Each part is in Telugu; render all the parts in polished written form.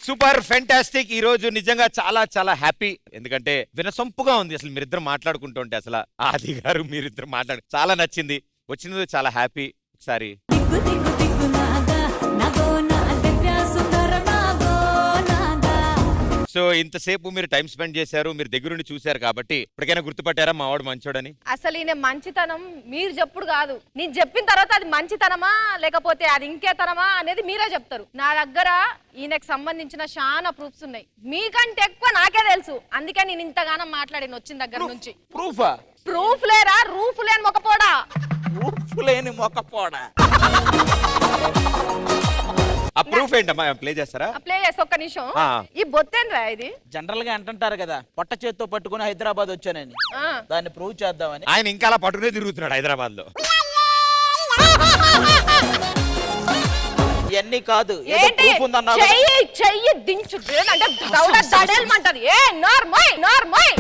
Super fantastic. ఈ రోజు నిజంగా చాలా చాలా హ్యాపీ, ఎందుకంటే వినసొంపుగా ఉంది అసలు మీరిద్దరు మాట్లాడుకుంటుంటే. అసలు ఆది గారు మీరిద్దరు మాట్లాడు చాలా నచ్చింది, వచ్చినందుకు చాలా హ్యాపీ. ఒకసారి సో ఇంతసేపు మీరు టైం స్పెండ్ చేశారు, మీరు దగ్గరుండి చూశారు కాబట్టి ఇప్పటికైనా గుర్తుపట్టారా మా వాడు మంచోడని? అసలు ఈయన మంచితనం మీరు చెప్పుడు కాదు, నేను చెప్పిన తర్వాత అది మంచితనమా లేకపోతే అది ఇంకేతనమా అనేది మీరే చెప్తారు. నా దగ్గర ఈయనకు సంబంధించిన చాలా ప్రూఫ్స్ ఉన్నాయి, మీకంటే ఎక్కువ నాకే తెలుసు. అందుకే నేను ఇంతగానం మాట్లాడిన వచ్చిన దగ్గర నుంచి. ప్రూఫా? ప్రూఫ్ లేరా, రూఫ్ లేని మొక్కపోడా. ప్రూఫ్ లేని మొక్కపోడా. ఆ ప్రూఫ్ ఏంటమ్మా, ప్లే చేస్తారా? ప్లే చేసి ఒక్క నిమిషం. ఈ బొత్తేంద్రా ఇది? జనరల్ గా అంటుంటారు కదా, పొట్ట చేత్తో పట్టుకుని హైదరాబాద్ వచ్చానని, దాన్ని ప్రూవ్ చేద్దామని. ఆయన ఇంకా అలా పట్టుకునే తిరుగుతున్నాడు హైదరాబాద్ లో. ఇవన్నీ కాదు, చెయ్యి దించు అంటే దడేలమంటది. ఏ నార్మల్ నార్మల్.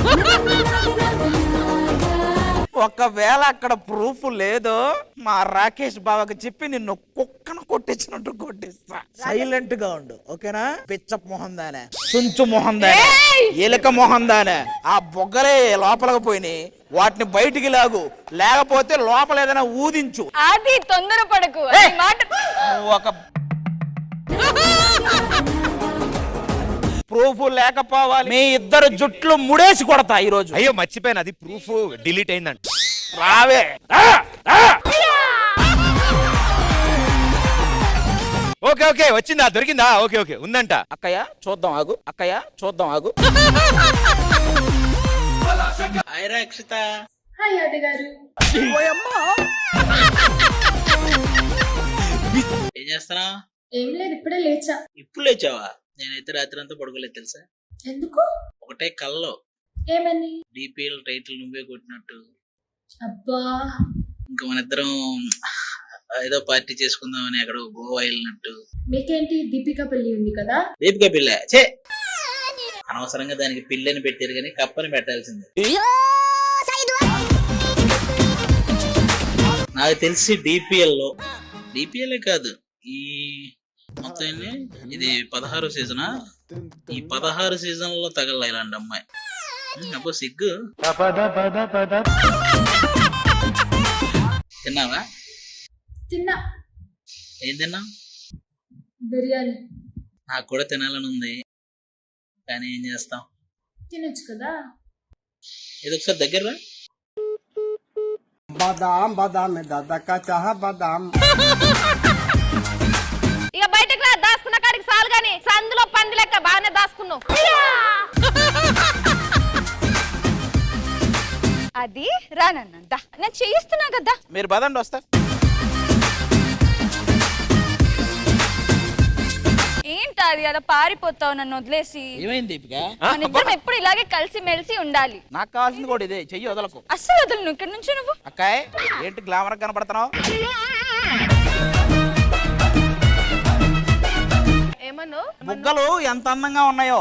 ఒకవేళ అక్కడ ప్రూఫ్ లేదో మా రాకేష్ బావకి చెప్పి నిన్ను కుక్కను కొట్టించినట్టు కొట్టిస్తా. సైలెంట్ గా ఉండు, ఓకేనా? పిచ్చ మొహం దానే, చుంచు మొహం దానే, ఎలుక మొహం దానే. ఆ బొగ్గలే లోపలికి పోయినాయి, వాటిని బయటికి లాగు, లేకపోతే లోపల ఏదైనా ఊదించు. అది తొందరపడకు. ఒక ప్రూఫ్ లేకపోవాలి, మీ ఇద్దరు జుట్లు ముడేసి కొడతా ఈ రోజు. అయ్యో మర్చిపోయాను, అది ప్రూఫ్ డిలీట్ అయిందంట. రావే. ఓకే ఓకే వచ్చిందా, దొరికిందా? ఓకే ఓకే ఉందంట. అక్కయ్య చూద్దాం ఆగు, అక్కయ్య చూద్దాం ఆగు. హాయ్ అక్షిత. హాయ్ ఆది గారు. ఏం చేస్తున్నా? ఏం లేదు, ఇప్పుడే లేచా. ఇప్పుడు లేచావా? నేనైతే రాత్రి అంతా పడుకోలేదు తెలుసా. ఎందుకు? ఒకటే కల్లో ఏమని? డిపిఎల్ టైటిల్ నువ్వే కొట్టినట్టు. అబ్బా, ఇంకా మన ఇద్దరం ఏదో పార్టీ చేసుకుందామని అక్కడ గోవా వెళ్ళినట్టు. మీకేంటి, దీపిక పెళ్లి ఉంది కదా? దీపిక పిల్ల చే అనవసరంగా దానికి పిల్లని పెట్టారు కానీ కప్పని పెట్టాల్సిందే. నాకు తెలిసి డిపిఎల్ కాదు, ఈ మొత్తం ఇది 16 సీజనా. ఈ 16 సీజన్లో తగల ఇలాంటి అమ్మాయి. అబ్బో సిగ్గు. తిన్నావా? తిన్నా. ఏం తిన్నా? బిర్యానీ. నాకు కూడా తినాలని ఉంది, కానీ ఏం చేస్తాం, తినొచ్చు కదా. ఇది ఒకసారి దగ్గర రా. బాదాం బాదాం దాదా కా చాహ బాదాం. ఇక బయటకు రా, దాచుకున్న కాడికి సాలు గాని సందులో పంది లెక్క బాగానే దాచుకున్నావు. అది రానన్నంట నేను చేయిస్తున్నా కదా. మీరు పదండి వస్తా. ఏంటి అది అలా పారిపోతావు నన్ను వదిలేసి? ఏమైంది దీపిక? మన ఇద్దరం ఎప్పుడు ఇలాగే కలిసి మెలిసి ఉండాలి. నాకు కావాల్సింది కూడా ఇదే, చెయ్యి వదలకు. అస్సలు వదలను ఇక్కడ నుంచి నువ్వు. అక్కాయ్ ఏంటి గ్లామర్ కనపడుతున్నావు? ఏమన్నా బుగ్గలు ఎంత అందంగా ఉన్నాయో.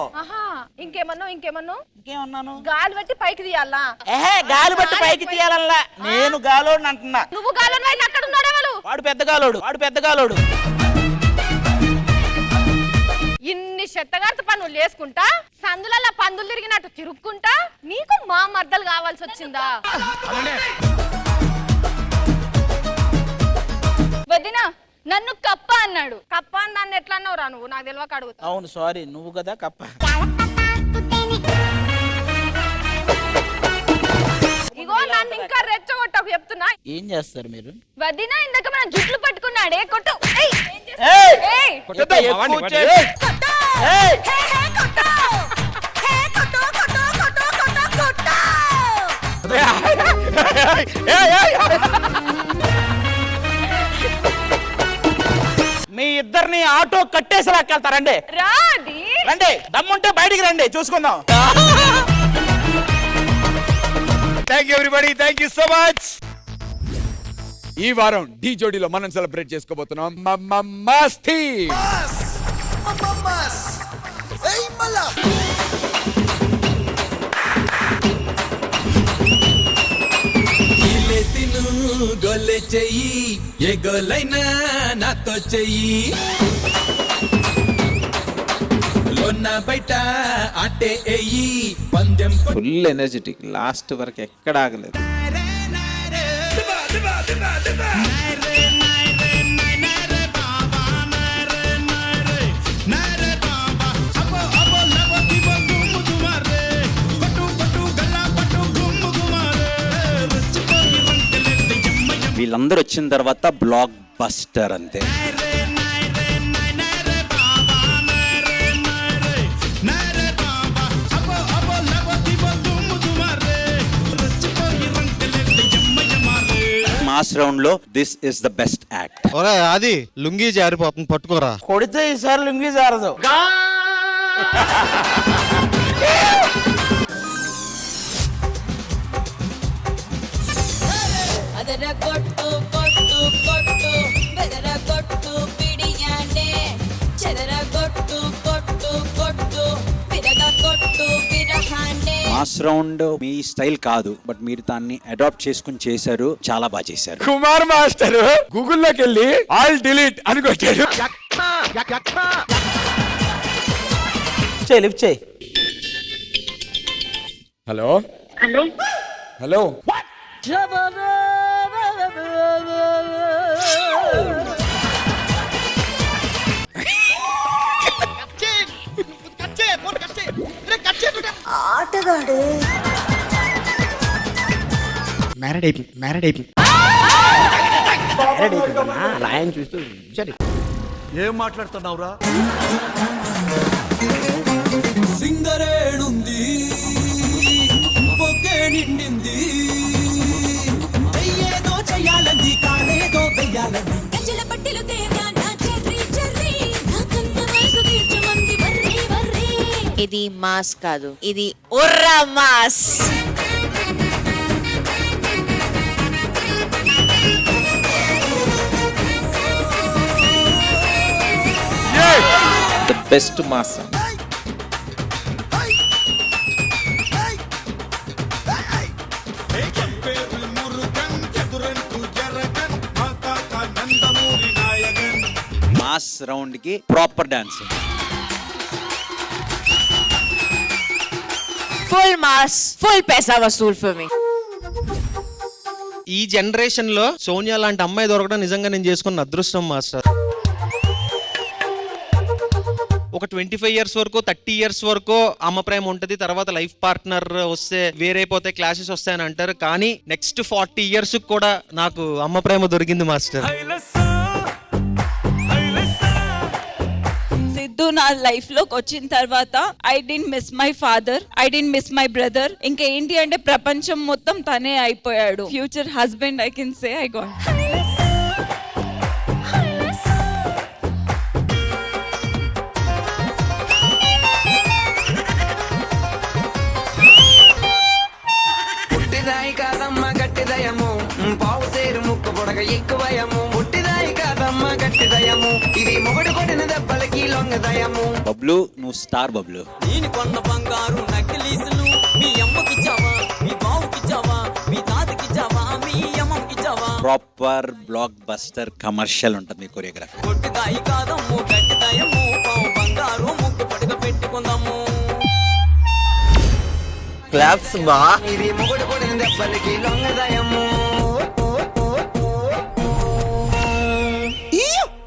ఇంకేమన్నాను గాలి బట్టి పైకి తీయాలా? గాలి బట్టి పైకి తీయాలల్లా, నేను గాలోడు అంటున్నా. నువ్వు గాలోడు అక్కడ ఉన్నాడు ఎవరు? వాడు పెద్ద గాలోడు. ఇన్ని చెత్తగారిత పనులు చేసుకుంటా, సందులలో పందులు తిరిగినట్టు తిరుక్కుంటా, నీకు మా మర్దలు కావాల్సి వచ్చిందా? వదినా నన్ను కప్ప అన్నాడు. కప్ప అని నన్ను ఎట్లా అన్నావు రా నువ్వు? నాకు తెలియక అడుగుతా. అవును సారీ, నువ్వు కదా కప్ప. ఇగో నన్ను ఇంకా రెచ్చగొట్టకు చెప్తున్నా. ఏం చేస్తారు మీరు? వదినా ఇందాక మన జుట్లు పట్టుకున్నాడే, కొట్టు. మీ ఇద్దరిని ఆటో కట్టేసి లాక్కెళ్తారండి. రండి, దమ్ముంటే బయటికి రండి, చూసుకుందాం. Thank you everybody, thank you so much. ఈ వారం ఢీ జోడీలో మనం సెలబ్రేట్ చేసుకోబోతున్నాం మస్తీ. గొల్లె చెయ్యి, ఏ గొల్లైనా నాతో చెయ్యి. లోన బయట అట్టే ఎయ్యి పందెం ఫుల్ ఎనర్జెటిక్, లాస్ట్ వరకు ఎక్కడ ఆగలేదు. వీళ్ళందరూ వచ్చిన తర్వాత బ్లాక్ బస్టర్ అంతే. మాస్ రౌండ్ లో this is the best act. అది లుంగీ జారిపోతుంది, పట్టుకోరా. కొడితే ఈసారి లుంగి జారదు. మాస్ రౌండ్ మీ స్టైల్ కాదు, బట్ మీరు దాన్ని అడాప్ట్ చేసుకుని చేశారు, చాలా బాగా చేశారు. కుమార్ మాస్టర్ గూగుల్లోకి వెళ్ళి ఆల్ డిలీట్ అని కొట్టాడు. లిఫ్ట్ చేయి. హలో హలో ఆటగాడు మ్యారేడ్ అయిపోయింది. చూస్తూ సరే ఏం మాట్లాడుతున్నావురా? సింగరేణుంది పొగే నిండింది, ఏదో చెయ్యాలంది కాలేదో వెయ్యాలంది. ఇది మాస్ కాదు, ఇది ఉర్రా mass. The best mass. Mass round కి proper dancing. Full mass, full पैसा वसूल ఫర్ మీ. ఈ జనరేషన్ లో సోనియా లాంటి అమ్మాయి దొరకడం నిజంగా నేను చేసుకున్న అదృష్టం మాస్టర్. ఒక 25 years వరకు 30 years వరకు అమ్మ ప్రేమ ఉంటది, తర్వాత లైఫ్ పార్ట్నర్ వస్తే వేరైపోతే క్లాషెస్ వస్తాయని అంటారు, కానీ నెక్స్ట్ 40 years కూడా నాకు అమ్మ ప్రేమ దొరికింది మాస్టర్. సిద్ధు నా లైఫ్ లోకి వచ్చిన తర్వాత I don't miss my father, I don't miss my brother. ఇంకా ఏంటి అంటే ప్రపంచం మొత్తం తనే అయిపోయాడు. Future husband I can say I got. పుట్టిదాయి కాదమ్మ గట్టిదయము, పావు సేరు ముక్కు పొడగ ఎక్కువయము. పుట్టిదాయి కాదమ్మ గట్టిదయము, ఇది మొగడు కొట్టిన దెబ్బలకి లొంగదయము. బబ్లు, నువ్వు స్టార్ బబ్లు. నేను కొన్న బంగారు నక్కిలీసులు మీ అమ్మకిచ్చావా, మీ బావుకిచ్చావా, మీ తాతకిచ్చావా, మీ అమ్మకిచ్చావా. ప్రాపర్ బ్లాక్ బస్టర్ కమర్షియల్ ఉంటుంది మీ కొరియోగ్రఫీ. పుట్టిదాయి కాదమ్ము గట్టిదయము, పావు బంగారు ముక్కు పొడగ పెట్టుకుందాము. క్లాప్స్ బా, ఇది మొగడు కొట్టిన దెబ్బలకి లొంగదయము.